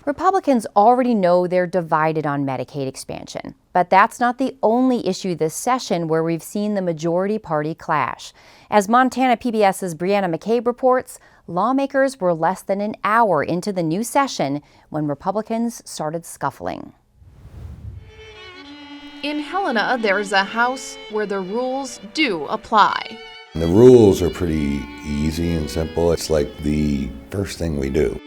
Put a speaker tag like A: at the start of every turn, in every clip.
A: Republicans already know they're divided on Medicaid expansion, but that's not the only issue this session where we've seen the majority party clash. As Montana PBS's Brianna McCabe reports, lawmakers were less than an hour into the new session when Republicans started scuffling.
B: In Helena, there's a house where the rules do apply.
C: The rules are pretty easy and simple. It's like the first thing we do.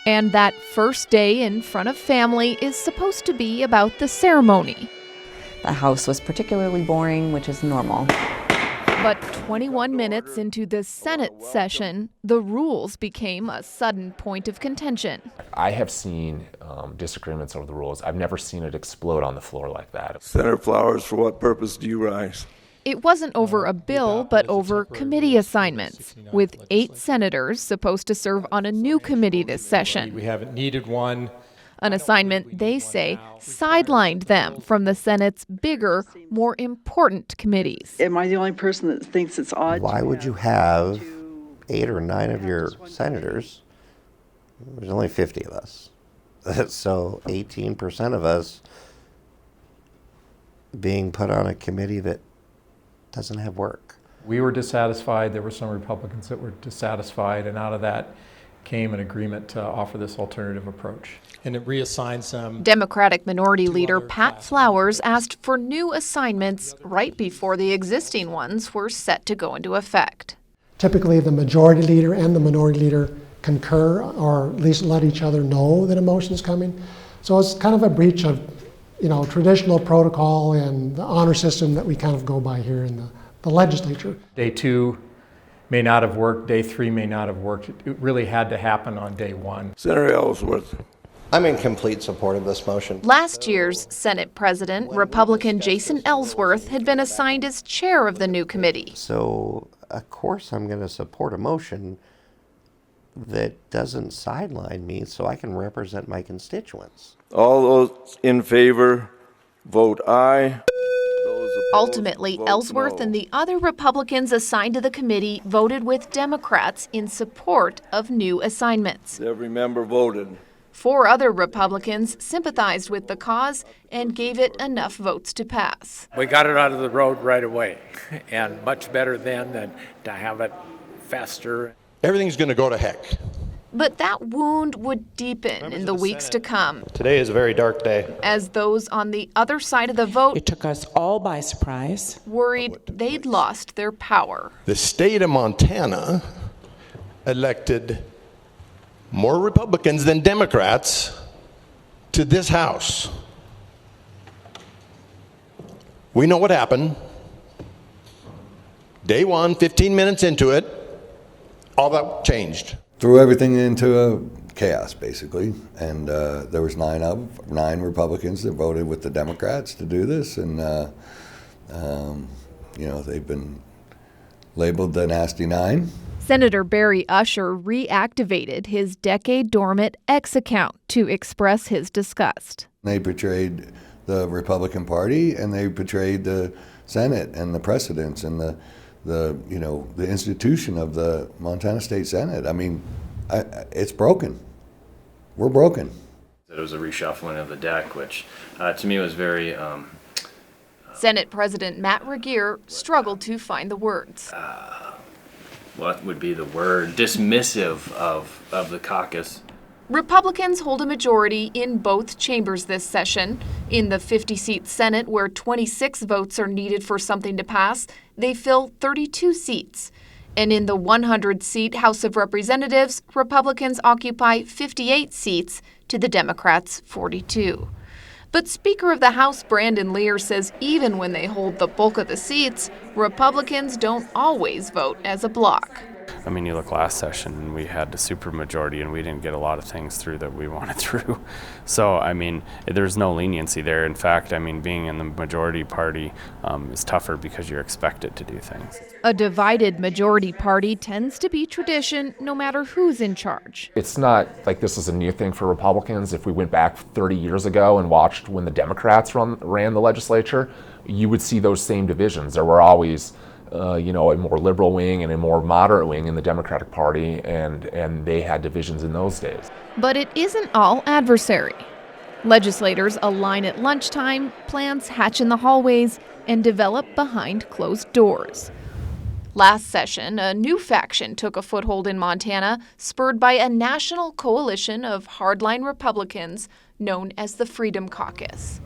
B: And that first day in front of family is supposed to be about the ceremony.
D: The house was particularly boring, which is normal.
B: But 21 minutes into the Senate session, the rules became a sudden point of contention.
E: I have seen disagreements over the rules. I've never seen it explode on the floor like that.
F: Senator Flowers, for what purpose do you rise?
B: It wasn't over a bill, but over committee assignments, with 8 senators supposed to serve on a new committee this session.
G: We haven't needed one.
B: An assignment, they say, sidelined them from the Senate's bigger, more important committees.
H: Am I the only person that thinks it's odd?
I: Why would you have 8 or 9 of your senators? There's only 50 of us. So 18% of us being put on a committee that doesn't have work.
G: We were dissatisfied. There were some Republicans that were dissatisfied, and out of that came an agreement to offer this alternative approach. And it reassigns them.
B: Democratic Minority Leader Pat Flowers asked for new assignments right before the existing ones were set to go into effect.
J: Typically, the majority leader and the minority leader concur, or at least let each other know that a motion is coming. So it's kind of a breach of, traditional protocol and the honor system that we kind of go by here in the legislature.
G: Day 2 may not have worked. Day 3 may not have worked. It really had to happen on day 1.
F: Senator Ellsworth.
I: I'm in complete support of this motion.
B: Last year's Senate President, Republican Jason Ellsworth, had been assigned as chair of the new committee.
I: So, of course, I'm going to support a motion that doesn't sideline me so I can represent my constituents.
F: All those in favor, vote aye.
B: Ultimately, Ellsworth and the other Republicans assigned to the committee voted with Democrats in support of new assignments.
F: Every member voted.
B: 4 other Republicans sympathized with the cause and gave it enough votes to pass.
K: We got it out of the road right away, and much better then than to have it fester.
L: Everything's going to go to heck.
B: But that wound would deepen in the weeks to come.
L: Today is a very dark day.
B: As those on the other side of the vote,
M: it took us all by surprise,
B: worried they'd lost their power.
L: The state of Montana elected more Republicans than Democrats to this House. We know what happened. Day 1, 15 minutes into it, all that changed.
C: Threw everything into chaos, basically, and there was 9 Republicans that voted with the Democrats to do this, and they've been labeled the Nasty 9.
B: Senator Barry Usher reactivated his decade-dormant X account to express his disgust.
C: They betrayed the Republican Party, and they betrayed the Senate and the precedents and the institution of the Montana State Senate. I mean, it's broken. We're broken.
N: It was a reshuffling of the deck, which to me was very...
B: Senate President Matt Regier struggled to find the words.
N: What would be the word? Dismissive of the caucus.
B: Republicans hold a majority in both chambers this session. In the 50-seat Senate, where 26 votes are needed for something to pass, they fill 32 seats. And in the 100-seat House of Representatives, Republicans occupy 58 seats to the Democrats' 42. But Speaker of the House Brandon Lear says even when they hold the bulk of the seats, Republicans don't always vote as a bloc.
O: I mean, you look last session, and we had the supermajority, and we didn't get a lot of things through that we wanted through. So, I mean, there's no leniency there. In fact, I mean, being in the majority party is tougher because you're expected to do things.
B: A divided majority party tends to be tradition no matter who's in charge.
E: It's not like this is a new thing for Republicans. If we went back 30 years ago and watched when the Democrats ran the legislature, you would see those same divisions. There were always a more liberal wing and a more moderate wing in the Democratic Party, and they had divisions in those days.
B: But it isn't all adversary. Legislators align at lunchtime, plans hatch in the hallways, and develop behind closed doors. Last session, a new faction took a foothold in Montana, spurred by a national coalition of hardline Republicans known as the Freedom Caucus.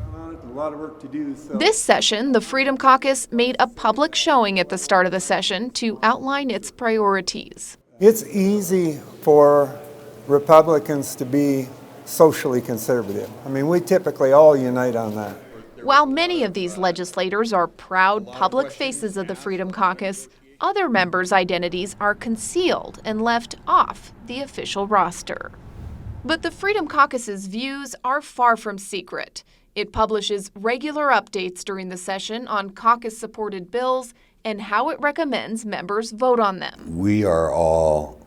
P: A lot of work to do.
B: This session, the Freedom Caucus made a public showing at the start of the session to outline its priorities.
P: It's easy for Republicans to be socially conservative. I mean, we typically all unite on that.
B: While many of these legislators are proud public faces of the Freedom Caucus, other members' identities are concealed and left off the official roster. But the Freedom Caucus's views are far from secret. It publishes regular updates during the session on caucus-supported bills and how it recommends members vote on them.
C: We are all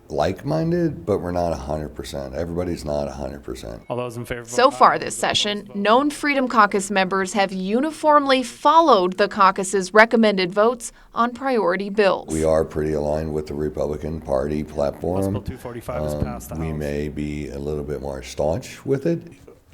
C: like-minded, but we're not 100%. Everybody's not 100%.
O: All those in favor?
B: So far this session, known Freedom Caucus members have uniformly followed the caucus's recommended votes on priority bills.
C: We are pretty aligned with the Republican Party platform.
O: Bill 245 is passed the House.
C: We may be a little bit more staunch with it.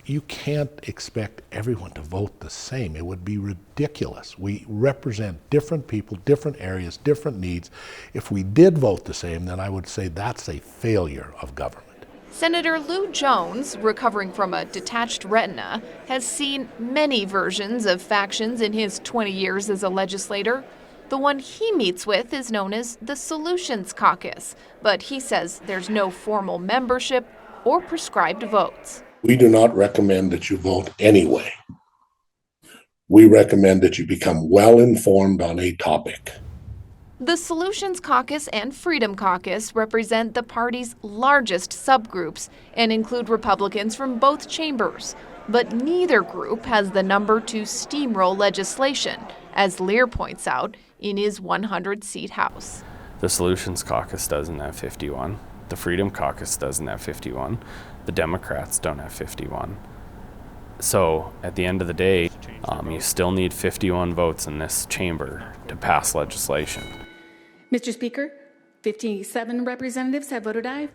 L: You can't expect everyone to vote the same. It would be ridiculous. We represent different people, different areas, different needs. If we did vote the same, then I would say that's a failure of government.
B: Senator Lou Jones, recovering from a detached retina, has seen many versions of factions in his 20 years as a legislator. The one he meets with is known as the Solutions Caucus, but he says there's no formal membership or prescribed votes.
Q: We do not recommend that you vote anyway. We recommend that you become well informed on a topic.
B: The Solutions Caucus and Freedom Caucus represent the party's largest subgroups and include Republicans from both chambers. But neither group has the number to steamroll legislation, as Lear points out in his 100-seat House.
O: The Solutions Caucus doesn't have 51. The Freedom Caucus doesn't have 51. The Democrats don't have 51. So at the end of the day, you still need 51 votes in this chamber to pass legislation.
R: Mr. Speaker, 57 representatives have voted aye.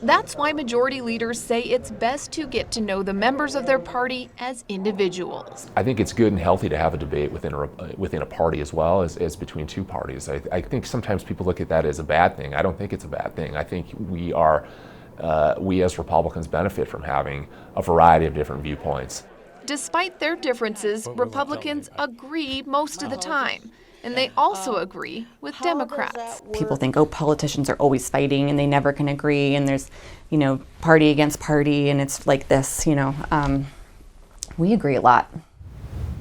B: That's why majority leaders say it's best to get to know the members of their party as individuals.
E: I think it's good and healthy to have a debate within a party as well as between two parties. I think sometimes people look at that as a bad thing. I don't think it's a bad thing. I think we as Republicans benefit from having a variety of different viewpoints.
B: Despite their differences, Republicans agree most of the time. And they also agree with Democrats.
D: People think, oh, politicians are always fighting and they never can agree, and there's, party against party, and it's like this, we agree a lot.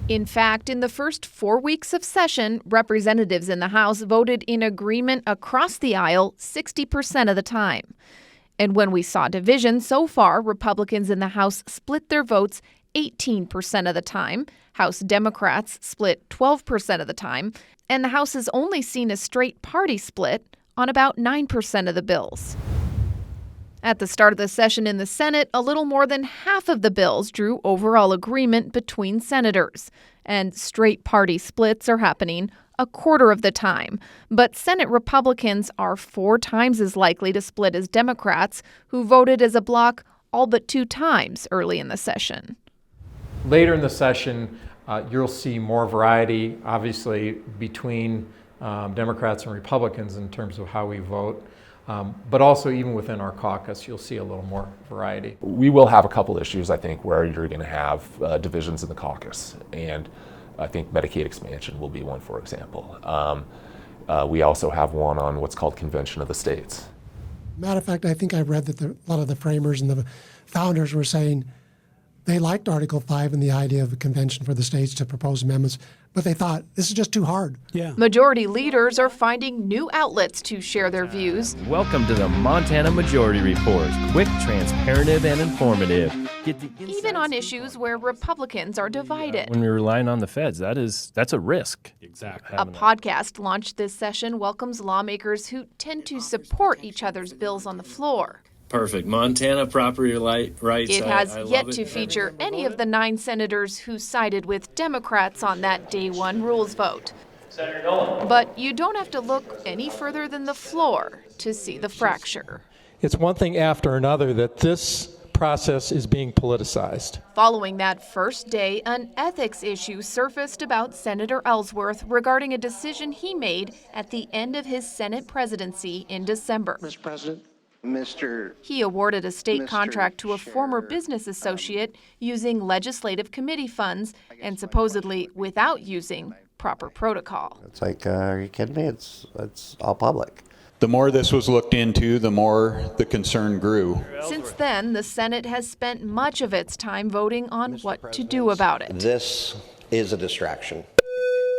B: In fact, in the first 4 weeks of session, representatives in the House voted in agreement across the aisle 60% of the time. And when we saw division, so far, Republicans in the House split their votes 18% of the time. House Democrats split 12% of the time. And the House has only seen a straight party split on about 9% of the bills. At the start of the session in the Senate, a little more than half of the bills drew overall agreement between senators. And straight party splits are happening a quarter of the time. But Senate Republicans are 4 times as likely to split as Democrats, who voted as a bloc all but 2 times early in the session.
G: Later in the session, you'll see more variety, obviously, between Democrats and Republicans in terms of how we vote. But also even within our caucus, you'll see a little more variety.
E: We will have a couple issues, I think, where you're going to have divisions in the caucus. And I think Medicaid expansion will be one, for example. We also have one on what's called Convention of the States.
J: Matter of fact, I think I read that a lot of the framers and the founders were saying they liked Article 5 and the idea of a convention for the states to propose amendments, but they thought this is just too hard.
B: Majority leaders are finding new outlets to share their views.
S: Welcome to the Montana Majority Report. Quick, transparent, and informative.
B: Even on issues where Republicans are divided.
S: When we're relying on the feds, that's a risk.
B: Exactly. A podcast launched this session welcomes lawmakers who tend to support each other's bills on the floor.
N: Perfect. Montana property rights.
B: It has yet to feature any of the 9 senators who sided with Democrats on that Day 1 rules vote. But you don't have to look any further than the floor to see the fracture.
G: It's one thing after another that this process is being politicized.
B: Following that first day, an ethics issue surfaced about Senator Ellsworth regarding a decision he made at the end of his Senate presidency in December.
I: Mr. President,
B: He awarded a state contract to a former business associate using legislative committee funds and supposedly without using proper protocol.
I: It's like, are you kidding me? It's all public.
T: The more this was looked into, the more the concern grew.
B: Since then, the Senate has spent much of its time voting on what to do about it.
I: This is a distraction.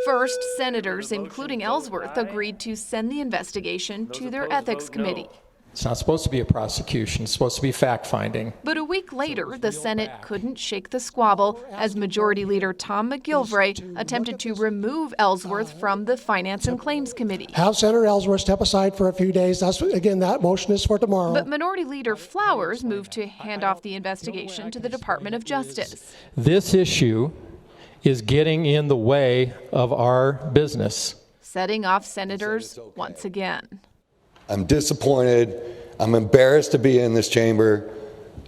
B: First, senators, including Ellsworth, agreed to send the investigation to their ethics committee.
G: It's not supposed to be a prosecution, it's supposed to be fact-finding.
B: But a week later, the Senate couldn't shake the squabble as Majority Leader Tom McGilvray attempted to remove Ellsworth from the Finance and Claims Committee.
J: Have Senator Ellsworth step aside for a few days. Again, that motion is for tomorrow.
B: But Minority Leader Flowers moved to hand off the investigation to the Department of Justice.
G: This issue is getting in the way of our business.
B: Setting off senators once again.
C: I'm disappointed. I'm embarrassed to be in this chamber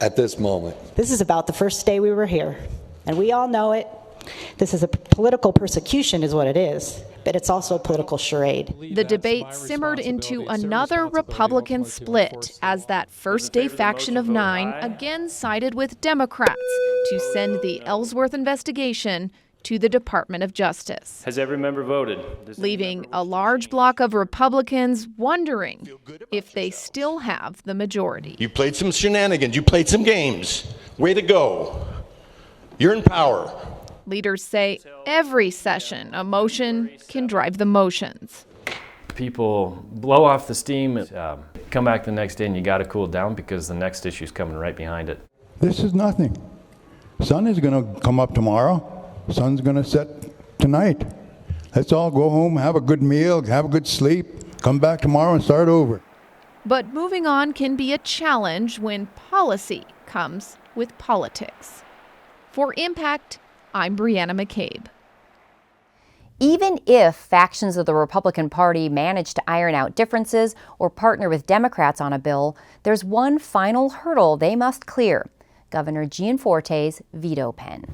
C: at this moment.
U: This is about the first day we were here, and we all know it. This is a political persecution is what it is, but it's also a political charade.
B: The debate simmered into another Republican split as that first day faction of 9 again sided with Democrats to send the Ellsworth investigation to the Department of Justice.
N: Has every member voted?
B: Leaving a large block of Republicans wondering if they still have the majority.
V: You played some shenanigans. You played some games. Way to go. You're in power.
B: Leaders say every session, a motion can drive the motions.
N: People blow off the steam, come back the next day, and you got to cool down because the next issue is coming right behind it.
W: This is nothing. Sun is going to come up tomorrow. Sun's going to set tonight. Let's all go home, have a good meal, have a good sleep, come back tomorrow and start over.
B: But moving on can be a challenge when policy comes with politics. For Impact, I'm Brianna McCabe.
A: Even if factions of the Republican Party manage to iron out differences or partner with Democrats on a bill, there's one final hurdle they must clear: Governor Gianforte's veto pen.